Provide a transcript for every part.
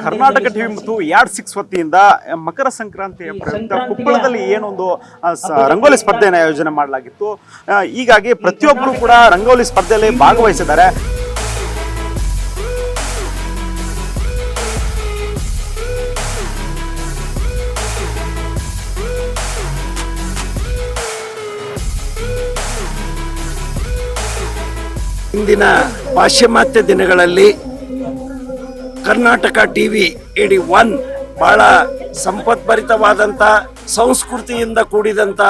Karnataka TV ಮತ್ತು ಯಾಡ್ 6 ವತಿಯಿಂದ ಮಕರ ಸಂಕ್ರಾಂತಿಯ ಪ್ರಯುಕ್ತ ಕೊಪ್ಪಳದಲ್ಲಿ ಏನೊಂದು ರಂಗೋಲಿ ಸ್ಪರ್ಧೆಯನ್ನು ಆಯೋಜನೆ ಮಾಡಲಾಗಿತ್ತು. ಹೀಗಾಗಿ ಪ್ರತಿಯೊಬ್ಬರು ಕೂಡ ರಂಗೋಲಿ ಸ್ಪರ್ಧೆಯಲ್ಲಿ ಭಾಗವಹಿಸಿದ್ದಾರೆ. ಇಂದಿನ ಪಾಶ್ಚಿಮಾತ್ಯ ದಿನಗಳಲ್ಲಿ ಕರ್ನಾಟಕ ಟಿವಿ AD1 ಬಹಳ ಸಂಪತ್ಭರಿತವಾದಂಥ ಸಂಸ್ಕೃತಿಯಿಂದ ಕೂಡಿದಂಥ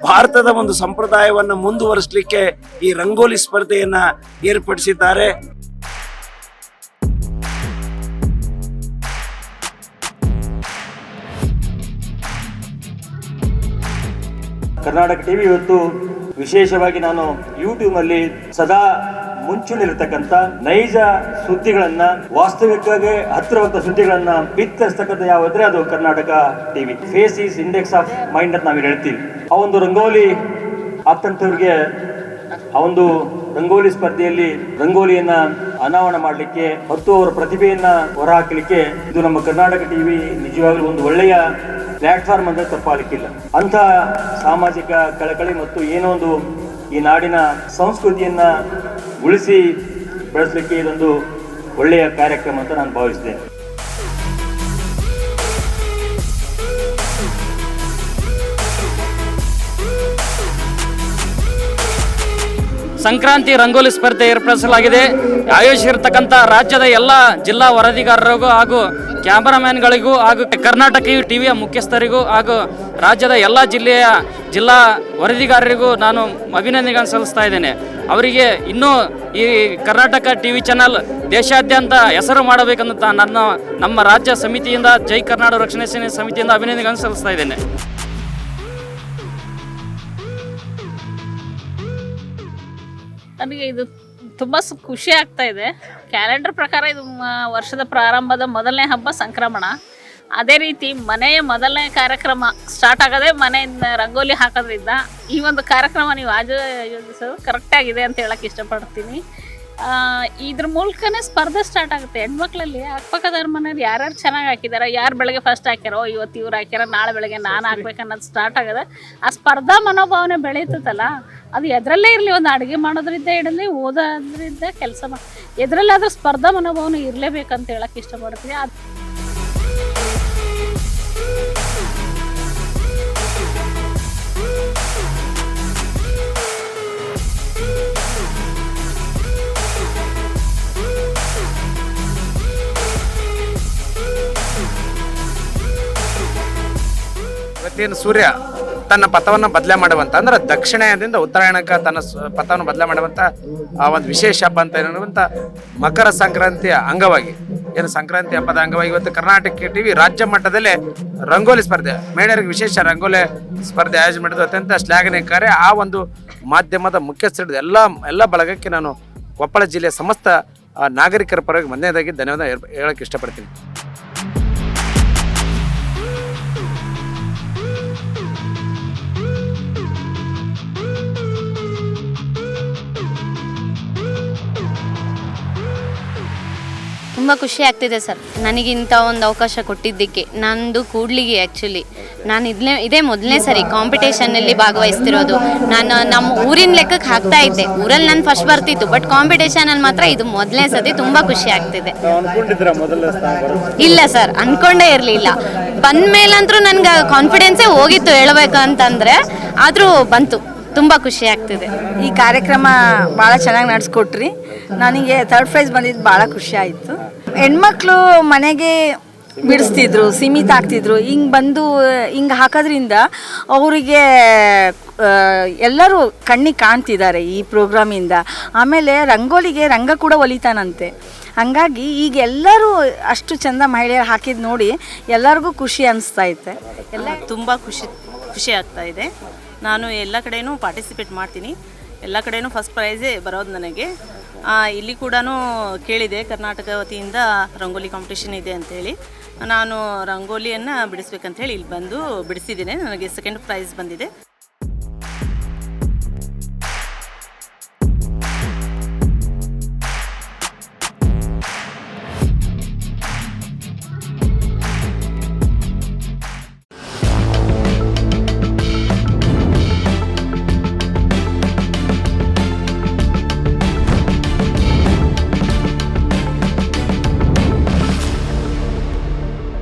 ಭಾರತದ ಒಂದು ಸಂಪ್ರದಾಯವನ್ನು ಮುಂದುವರಿಸಲಿಕ್ಕೆ ಈ ರಂಗೋಲಿ ಸ್ಪರ್ಧೆಯನ್ನು ಏರ್ಪಡಿಸಿದ್ದಾರೆ. ಕರ್ನಾಟಕ ಟಿವಿ ಇವತ್ತು ವಿಶೇಷವಾಗಿ ನಾನು ಯೂಟ್ಯೂಬ್ನಲ್ಲಿ ಸದಾ ಮುಂಚೂಣಿಲಿರ್ತಕ್ಕಂಥ ನೈಜ ಸುದ್ದಿಗಳನ್ನ, ವಾಸ್ತವಿಕವಾಗಿ ಹತ್ತಿರವಂತ ಸುದ್ದಿಗಳನ್ನ ಬಿತ್ತರಿಸ್ತಕ್ಕಂಥ ಯಾವ್ದ್ರೆ ಅದು Karnataka TV. Face is index of mind ಅಂತ ನಾವು ಹೇಳ್ತೀವಿ. ಆ ಒಂದು ರಂಗೋಲಿ ಆಗ್ತಂಥವ್ರಿಗೆ ಆ ಒಂದು ರಂಗೋಲಿ ಸ್ಪರ್ಧೆಯಲ್ಲಿ ರಂಗೋಲಿಯನ್ನ ಅನಾವರಣ ಮಾಡಲಿಕ್ಕೆ ಮತ್ತು ಅವರ ಪ್ರತಿಭೆಯನ್ನ ಹೊರಹಾಕಲಿಕ್ಕೆ ಇದು ನಮ್ಮ ಕರ್ನಾಟಕ ಟಿವಿ ನಿಜವಾಗ್ಲೂ ಒಂದು ಒಳ್ಳೆಯ ಪ್ಲಾಟ್ಫಾರ್ಮ್ ಅಂದ್ರೆ ತಪ್ಪಾಗಲಿಕ್ಕಿಲ್ಲ. ಅಂಥ ಸಾಮಾಜಿಕ ಕಳಕಳಿ ಮತ್ತು ಏನೋ ಒಂದು ಈ ನಾಡಿನ ಸಂಸ್ಕೃತಿಯನ್ನ ಉಳಿಸಿ ಬೆಳೆಸಲಿಕ್ಕೆ ಇದೊಂದು ಒಳ್ಳೆಯ ಕಾರ್ಯಕ್ರಮ ಅಂತ ನಾನು ಭಾವಿಸಿದ್ದೇನೆ. ಸಂಕ್ರಾಂತಿ ರಂಗೋಲಿ ಸ್ಪರ್ಧೆ ಏರ್ಪಡಿಸಲಾಗಿದೆ. ಆಯೋಜಿಸಿರ್ತಕ್ಕಂಥ ರಾಜ್ಯದ ಎಲ್ಲ ಜಿಲ್ಲಾ ವರದಿಗಾರರಿಗೂ ಹಾಗೂ ಕ್ಯಾಮರಾಮ್ಯಾನ್ಗಳಿಗೂ ಹಾಗೂ ಕರ್ನಾಟಕ ಟಿವಿಯ ಮುಖ್ಯಸ್ಥರಿಗೂ ಹಾಗೂ ರಾಜ್ಯದ ಎಲ್ಲ ಜಿಲ್ಲಾ ವರದಿಗಾರರಿಗೂ ನಾನು ಅಭಿನಂದನೆಗಳನ್ನು ಸಲ್ಲಿಸ್ತಾ ಇದ್ದೇನೆ. ಅವರಿಗೆ ಇನ್ನೂ ಈ ಕರ್ನಾಟಕ ಟಿವಿ ಚಾನಲ್ ದೇಶಾದ್ಯಂತ ಹೆಸರು ಮಾಡಬೇಕಂತ ನಮ್ಮ ರಾಜ್ಯ ಸಮಿತಿಯಿಂದ ಜೈ ಕರ್ನಾಟಕ ರಕ್ಷಣಾ ಸೇನೆ ಸಮಿತಿಯಿಂದ ಅಭಿನಂದನೆಗಳನ್ನು ಸಲ್ಲಿಸ್ತಾ ಇದ್ದೇನೆ. ನನಗೆ ಇದು ತುಂಬ ಖುಷಿ ಆಗ್ತಾ ಇದೆ. ಕ್ಯಾಲೆಂಡರ್ ಪ್ರಕಾರ ಇದು ವರ್ಷದ ಪ್ರಾರಂಭದ ಮೊದಲನೇ ಹಬ್ಬ ಸಂಕ್ರಮಣ. ಅದೇ ರೀತಿ ಮನೆಯ ಮೊದಲನೇ ಕಾರ್ಯಕ್ರಮ ಸ್ಟಾರ್ಟ್ ಆಗೋದೇ ಮನೆಯಿಂದ ರಂಗೋಲಿ ಹಾಕೋದ್ರಿಂದ ಈ ಒಂದು ಕಾರ್ಯಕ್ರಮ ನೀವು ಆಯೋಜಿಸೋದು ಕರೆಕ್ಟಾಗಿದೆ ಅಂತ ಹೇಳೋಕ್ಕೆ ಇಷ್ಟಪಡ್ತೀನಿ. ಇದ್ರ ಮೂಲಕನೇ ಸ್ಪರ್ಧೆ ಸ್ಟಾರ್ಟ್ ಆಗುತ್ತೆ. ಹೆಣ್ಮಕ್ಳಲ್ಲಿ ಅಕ್ಕಪಕ್ಕದವ್ರ ಮನೆಯವ್ರು ಯಾರ್ಯಾರು ಚೆನ್ನಾಗಿ ಹಾಕಿದಾರೋ, ಯಾರು ಬೆಳಗ್ಗೆ ಫಸ್ಟ್ ಹಾಕ್ಯಾರೋ, ಇವತ್ತು ಇವ್ರು ಹಾಕ್ಯಾರೋ, ನಾಳೆ ಬೆಳಗ್ಗೆ ನಾನು ಹಾಕ್ಬೇಕನ್ನೋದು ಸ್ಟಾರ್ಟ್ ಆಗೋದು. ಆ ಸ್ಪರ್ಧಾ ಮನೋಭಾವನೆ ಬೆಳೀತದಲ್ಲ, ಅದು ಎದರಲ್ಲೇ ಇರಲಿ, ಒಂದು ಅಡುಗೆ ಮಾಡೋದ್ರಿಂದ ಇಡಲಿ, ಓದೋದ್ರಿಂದ ಕೆಲಸ ಎದರಲ್ಲಾದ್ರೂ ಸ್ಪರ್ಧಾ ಮನೋಭಾವನೆ ಇರಲೇಬೇಕಂತ ಹೇಳೋಕ್ಕೆ ಇಷ್ಟಪಡ್ತೀನಿ. ಇವತ್ತೇನು ಸೂರ್ಯ ತನ್ನ ಪಥವನ್ನು ಬದಲೇ ಮಾಡುವಂಥ ಅಂದ್ರೆ ದಕ್ಷಿಣದಿಂದ ಉತ್ತರಾಯಣಕ್ಕೆ ತನ್ನ ಪಥವನ್ನು ಬದಲೇ ಮಾಡುವಂಥ ಆ ಒಂದು ವಿಶೇಷ ಹಬ್ಬ ಅಂತ ಏನುವಂಥ ಮಕರ ಸಂಕ್ರಾಂತಿಯ ಅಂಗವಾಗಿ ಏನು ಸಂಕ್ರಾಂತಿ ಹಬ್ಬದ ಅಂಗವಾಗಿ ಇವತ್ತು ಕರ್ನಾಟಕ ಟಿವಿ ರಾಜ್ಯ ಮಟ್ಟದಲ್ಲೇ ರಂಗೋಲಿ ಸ್ಪರ್ಧೆ, ಮಹಿಳೆಯರಿಗೆ ವಿಶೇಷ ರಂಗೋಲಿ ಸ್ಪರ್ಧೆ ಆಯೋಜನೆ ಮಾಡಿದ್ದು ಅತ್ಯಂತ ಶ್ಲಾಘನೀಯ ಕಾರ್ಯ. ಆ ಒಂದು ಮಾಧ್ಯಮದ ಮುಖ್ಯಸ್ಥರು ಎಲ್ಲ ಬಳಗಕ್ಕೆ ನಾನು ಕೊಪ್ಪಳ ಜಿಲ್ಲೆಯ ಸಮಸ್ತ ನಾಗರಿಕರ ಪರವಾಗಿ ಮೊದಲನೇದಾಗಿ ಧನ್ಯವಾದ ಹೇಳಕ್ಕೆ ಇಷ್ಟಪಡ್ತೀನಿ. ತುಂಬ ಖುಷಿ ಆಗ್ತಿದೆ ಸರ್, ನನಗಿಂಥ ಒಂದು ಅವಕಾಶ ಕೊಟ್ಟಿದ್ದಕ್ಕೆ. ನಂದು ಕೂಡ್ಲಿಗೆ ಆ್ಯಕ್ಚುಲಿ ನಾನು ಇದೇ ಮೊದಲನೇ ಸರಿ ಕಾಂಪಿಟೇಷನಲ್ಲಿ ಭಾಗವಹಿಸ್ತಿರೋದು. ನಾನು ನಮ್ಮ ಊರಿನ ಲೆಕ್ಕಕ್ಕೆ ಹಾಕ್ತಾ ಇದ್ದೆ, ಊರಲ್ಲಿ ನಾನು ಫಸ್ಟ್ ಬರ್ತಿತ್ತು, ಬಟ್ ಕಾಂಪಿಟೇಷನಲ್ಲಿ ಮಾತ್ರ ಇದು ಮೊದಲನೇ ಸತಿ. ತುಂಬ ಖುಷಿ ಆಗ್ತಿದೆ. ಇಲ್ಲ ಸರ್, ಅಂದ್ಕೊಂಡೇ ಇರಲಿಲ್ಲ. ಬಂದ ಮೇಲಂತರೂ ನನಗೆ ಕಾನ್ಫಿಡೆನ್ಸೇ ಹೋಗಿತ್ತು ಹೇಳಬೇಕು ಅಂತಂದರೆ, ಆದರೂ ಬಂತು. ತುಂಬ ಖುಷಿ ಆಗ್ತಿದೆ. ಈ ಕಾರ್ಯಕ್ರಮ ಭಾಳ ಚೆನ್ನಾಗಿ ನಡೆಸ್ಕೊಟ್ರಿ. ನನಗೆ 3rd ಪ್ರೈಸ್ ಬಂದಿದ್ದು ಭಾಳ ಖುಷಿ ಆಯಿತು. ಹೆಣ್ಮಕ್ಳು ಮನೆಗೆ ಬಿಡಿಸ್ತಿದ್ರು, ಸೀಮಿತ ಆಗ್ತಿದ್ರು. ಹಿಂಗೆ ಹಾಕೋದ್ರಿಂದ ಅವರಿಗೆ ಎಲ್ಲರೂ ಕಣ್ಣಿಗೆ ಕಾಣ್ತಿದ್ದಾರೆ ಈ ಪ್ರೋಗ್ರಾಮಿಂದ. ಆಮೇಲೆ ರಂಗೋಲಿಗೆ ರಂಗ ಕೂಡ ಹೊಲಿತಾನಂತೆ. ಹಾಗಾಗಿ ಈಗ ಎಲ್ಲರೂ ಅಷ್ಟು ಚೆಂದ ಮಹಿಳೆಯರು ಹಾಕಿದ್ದು ನೋಡಿ ಎಲ್ಲರಿಗೂ ಖುಷಿ ಅನಿಸ್ತೈತೆ. ತುಂಬ ಖುಷಿ ಆಗ್ತಾ ಇದೆ. ನಾನು ಎಲ್ಲ ಕಡೆಯೂ ಪಾರ್ಟಿಸಿಪೇಟ್ ಮಾಡ್ತೀನಿ, ಎಲ್ಲ ಕಡೆಯೂ ಫಸ್ಟ್ ಪ್ರೈಸೇ ಬರೋದು ನನಗೆ. ಇಲ್ಲಿ ಕೂಡ ಕೇಳಿದೆ ಕರ್ನಾಟಕ ವತಿಯಿಂದ ರಂಗೋಲಿ ಕಾಂಪಿಟೇಷನ್ ಇದೆ ಅಂಥೇಳಿ. ನಾನು ರಂಗೋಲಿಯನ್ನು ಬಿಡಿಸ್ಬೇಕಂತೇಳಿ ಇಲ್ಲಿ ಬಂದು ಬಿಡಿಸಿದ್ದೇನೆ. ನನಗೆ 2nd ಪ್ರೈಸ್ ಬಂದಿದೆ.